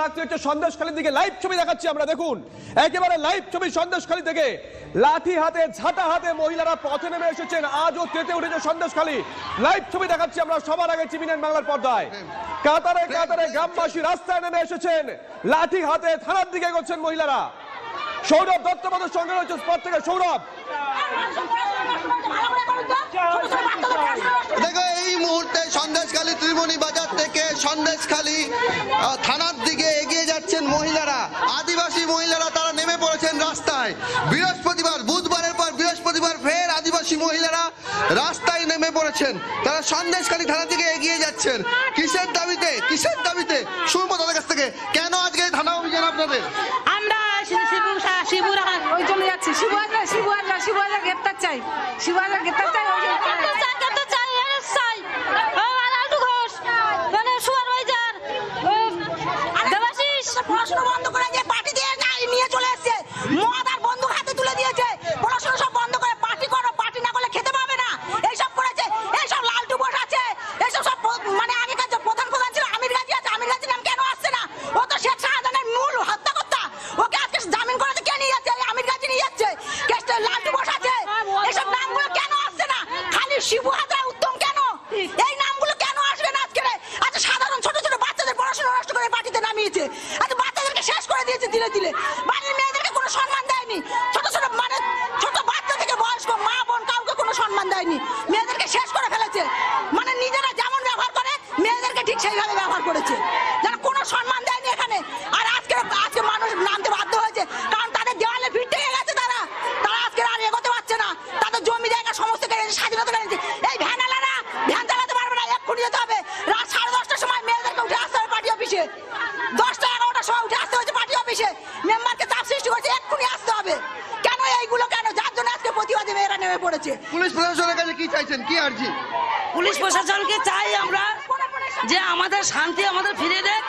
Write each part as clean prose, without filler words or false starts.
রাত্রি হচ্ছে সন্দেশখালী থেকে লাইভ ছবি দেখাচ্ছি আমরা, দেখুন একেবারে লাইভ ছবি সন্দেশখালী থেকে। লাঠি হাতে ঝাঁটা হাতে মহিলারা পথে নেমে এসেছেন, আজও তেতে উঠেছে সন্দেশখালী। লাইভ ছবি দেখাচ্ছি আমরা সবার আগে টিভি9 বাংলার পর্দায়। কাতারে কাতারে গ্রামবাসী রাস্তায় নেমে এসেছেন, লাঠি হাতে থানার দিকে এগোচ্ছেন মহিলারা। সৌরভ দত্ত আমাদের সঙ্গে রয়েছে স্পট থেকে। সৌরভ, দেখো এই মুহূর্তে সন্দেশখালী ত্রিমণি বাজার থেকে সন্দেশখালী থানার দিকে এগিয়ে যাচ্ছেন মহিলারা, আদিবাসী মহিলারা। তারা নেমে পড়েছেন রাস্তায়। বৃহস্পতিবার, বুধবারের পর বৃহস্পতিবার ফের আদিবাসী মহিলারা রাস্তায় নেমে পড়েছেন। তারা সন্দেশখালী থানার দিকে এগিয়ে যাচ্ছেন। কিসের দাবিতে, কিসের দাবিতে শুনবো তাদের কাছ থেকে। কেন আজকে এই থানা অভিযান আপনাদের? আমরা ওই জন্য যাচ্ছি, শিবুয়াজা গ্রেপ্তার চাই, শিবুয়াজা গ্রেপ্তার চাই। পড়াশোনা বন্ধ করে যে পার্টি দিয়ে নিয়ে চলে এসছে, মদ আর বন্দুক হাতে তুলে দিয়েছে। পড়াশোনা সব বন্ধ করে পার্টি করো, পার্টি না করলে খেতে পাবে না, এইসব করেছে। এইসব লালটু বোস আছে, এইসব সব মানে আগেকার যে প্রধান ছিল আমির গাজী আছে, আমির গাজীর নাম কেন আসছে না? ও তো শেখ শাহজাহানের মূল হত্যাকর্তা, ওকে আজকে জামিন করেছে। কে নিয়ে যাচ্ছে? আমির গাজী নিয়ে যাচ্ছে। লালটু বোস আছে, এইসব নামগুলো কেন আসছে না? খালি শিবু হাজরা, উত্তম কেন এই নামগুলো কেন আসবে না আজকে? আচ্ছা, সাধারণ ছোট ছোট বাচ্চাদের পড়াশোনা নষ্ট করে পার্টিতে নামিয়েছে। আচ্ছা, বাচ্চাদেরকে শেষ করে দিয়েছে ধীরে ধীরে। বাড়ির মেয়েদেরকে কোনো সম্মান দেয়নি। ছোট ছোট মানে ছোট বাচ্চা থেকে বয়স্ক মা বোন কাউকে কোনো সম্মান দেয়নি। মেয়েদেরকে শেষ করে ফেলেছে। মানে নিজেরা যেমন ব্যবহার করে মেয়েদেরকে ঠিক সেইভাবে ব্যবহার করেছে, যারা কোনো সম্মান দেয়নি এখানে। আর আজকে মানুষ নামতে বাধ্য হয়েছে, কারণ তাদের দেওয়ালে ভিড় ঠেকে গেছে। তারা আজকে আর এগোতে পারছে না। তাদের জমি জায়গা সমস্ত কেড়েছে, স্বাধীনতা কেড়েছে। এই ভ্যানালারা ভ্যান চালাতে পারবে না, এক্ষুনি যেতে হবে। রাত 10:30টার সময় মেয়েদেরকে উঠে আসতে হবে পার্টি অফিসে। 10টা-11টার সময় উঠে আসতে হয়েছে পার্টি অফিসে। মেম্বারকে চাপ সৃষ্টি করছে, এক্ষুনি আসতে হবে। কেন এইগুলো কেন? যার জন্য আজকে প্রতিবাদে মেয়েরা নেমে পড়েছে। পুলিশ প্রশাসনের কাছে কি চাইছেন, কি আর্জি? পুলিশ প্রশাসনকে চাই আমরা যে আমাদের শান্তি আমাদের ফিরিয়ে দেয়,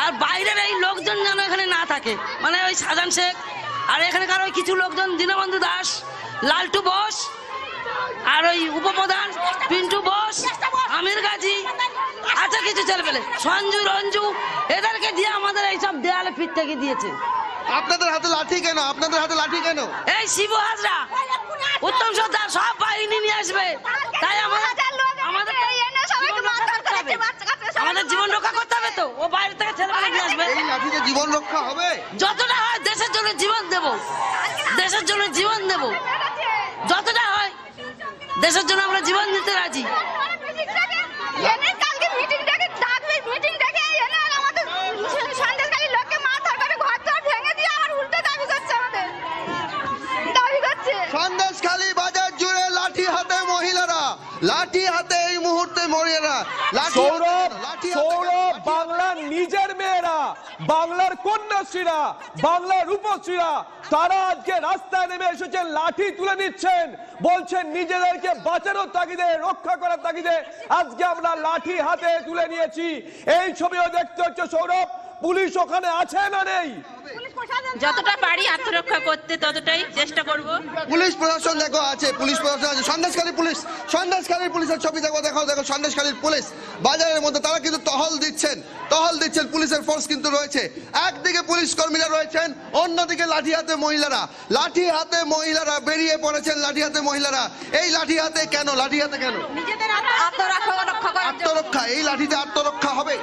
আর বাইরের এই লোকজন যেন এখানে না থাকে। মানে ওই শাহজাহান শেখ আর এখানকার ওই কিছু লোকজন, দীনবন্ধু দাস, লালটু বোস, আর ওই উপপ্রধান পিন্টু বোস, আমির গাজী আছে, কিছু ছেলেপেলে সঞ্জু রঞ্জু, এদেরকে দিয়ে আমাদের এইসব দেয়ালে ফিট থেকে দিয়েছে। আপনাদের হাতে লাঠি কেন? আপনাদের হাতে লাঠি কেন? এই শিবু হাজরা, উত্তম সর্দার সব বাহিনী নিয়ে আসবে। তাই আমাদের জীবন রক্ষা করতে হবে। তো ও বাইরে থেকে ছেলেমেয়ে নিয়ে আসবে। এই লাঠিতে জীবন রক্ষা হবে? যতটা হয় দেশের জন্য জীবন দেব, দেশের জন্য জীবন দেব। যতটা হয় দেশের জন্য আমরা জীবন দিতে রাজি। সন্দেশখালী বাজার জুড়ে লাঠি হাতে মহিলারা, লাঠি হাতে এই মুহূর্তে মহিলারা। সৌরভ, বাংলার নিজের মেয়েরা, বাংলার কন্যাশ্রীরা, বাংলার রূপশ্রীরা, তারা আজকে রাস্তায় নেমে এসেছেন, লাঠি তুলে নিচ্ছেন, বলছেন নিজেদেরকে বাঁচানোর তাগিদে, রক্ষা করার তাগিদে আজকে আমরা লাঠি হাতে তুলে নিয়েছি। এই ছবিও দেখতে হচ্ছে। সৌরভ, পুলিশ ওখানে আছে না নেই? যতটা পারি আত্মরক্ষা করতে ততটাই চেষ্টা করব। পুলিশ প্রশাসন দেখো আছে, পুলিশ প্রশাসন আছে। সন্দেশখালী পুলিশ, সন্দেশখালীর পুলিশের ছবি দেখো, দেখো দেখো সন্দেশখালীর পুলিশ বাজারের মধ্যে তারা কিন্তু টহল দিচ্ছেন। পুলিশের ফোর্স কিন্তু রয়েছে। একদিকে পুলিশ কর্মীরা রয়েছেন, অন্যদিকে লাঠি হাতে মহিলারা। লাঠি হাতে মহিলারা বেরিয়ে পড়েছেন। লাঠি হাতে মহিলারা, এই লাঠি হাতে কেন? লাঠি হাতে কেন? নিজেদের আত্মরক্ষা, এই লাঠিতে আত্মরক্ষা হবে।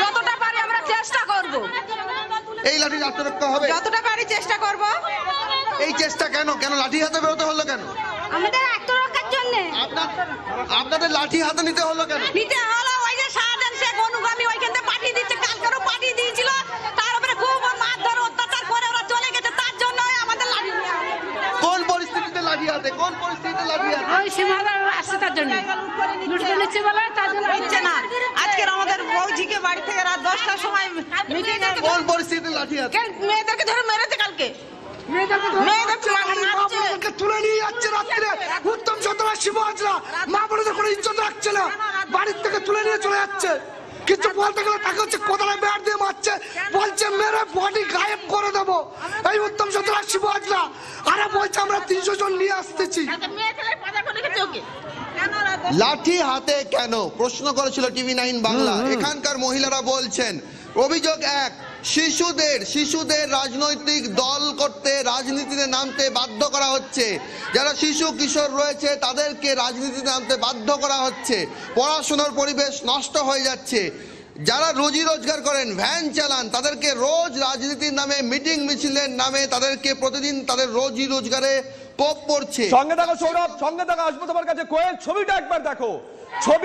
যতটা পারি আমরা চেষ্টা করব। এই লাঠিতে আত্মরক্ষা হবে, যতটা পারি চেষ্টা করব। এই চেষ্টা কেন? কেন লাঠি হাতে বেরোতে হলো কেন? আমাদের আত্মরক্ষার জন্য। আপনাদের লাঠি হাতে নিতে হলো কেন? নিতে হলো ওই যে শাহজাহান শেখ অনুগামী ওইখান থেকে পাঠিয়ে দিচ্ছে, কালকেরও পাঠিয়ে দিয়েছিল। তার উপরে খুব মারধর অত্যাচার করে ওরা চলে গেছে, তার জন্য আমাদের লাঠি। কোন পরিস্থিতিতে লাঠি হাতে? কোন পরিস্থিতিতে লাঠি হাতে? ওই সীমাদার আসছে তার জন্য। লুটতে নিচ্ছে বলে তার জন্য হচ্ছে না। আজকের আমাদের বৌজিকে বাড়ি থেকে রাত 10টার সময় মিটিং। কোন পরিস্থিতিতে লাঠি হাতে? মেয়েদেরকে ধরে মেরেছে কালকে। মেয়েদেরকে তুলে নিয়ে যাচ্ছে রাত্রে। উত্তম সর্দার, শিবু হাজরা, মা বোনদের কোনো ইজ্জত রাখছে না, বাড়ির থেকে তুলে নিয়ে চলে যাচ্ছে। কিছু বলতে গেলে তাকে হচ্ছে কোদালে ব্যাট দিয়ে মারছে, বলছে মেরে বডি গায়েব করে দেবো। এই উত্তম সর্দার, শিবু হাজরা, আরে বলছে আমরা 300 জন নিয়ে আসতেছি। লাঠি হাতে কেন প্রশ্ন করেছিল টিভি9 বাংলা। এখানকার মহিলারা বলছেন অভিযোগ এক, শিশুদের রাজনৈতিক দল করতে, রাজনীতিতে নামতে বাধ্য করা হচ্ছে। যারা শিশু কিশোর রয়েছে তাদেরকে রাজনীতিতে নামতে বাধ্য করা হচ্ছে। পড়াশোনার পরিবেশ নষ্ট হয়ে যাচ্ছে। যারা রুজি রোজগার করেন, ভ্যান চালান, তাদেরকে রোজ রাজনীতির নামে, মিটিং মিছিলের নামে তাদেরকে প্রতিদিন তাদের রোজি রোজগারে কোপ পড়ছে। সঙ্গে থাকো সৌরভ, সঙ্গে থাকো, আসবো তোমার কাছে। কোয়েল, ছবিটা একবার দেখো। ছবি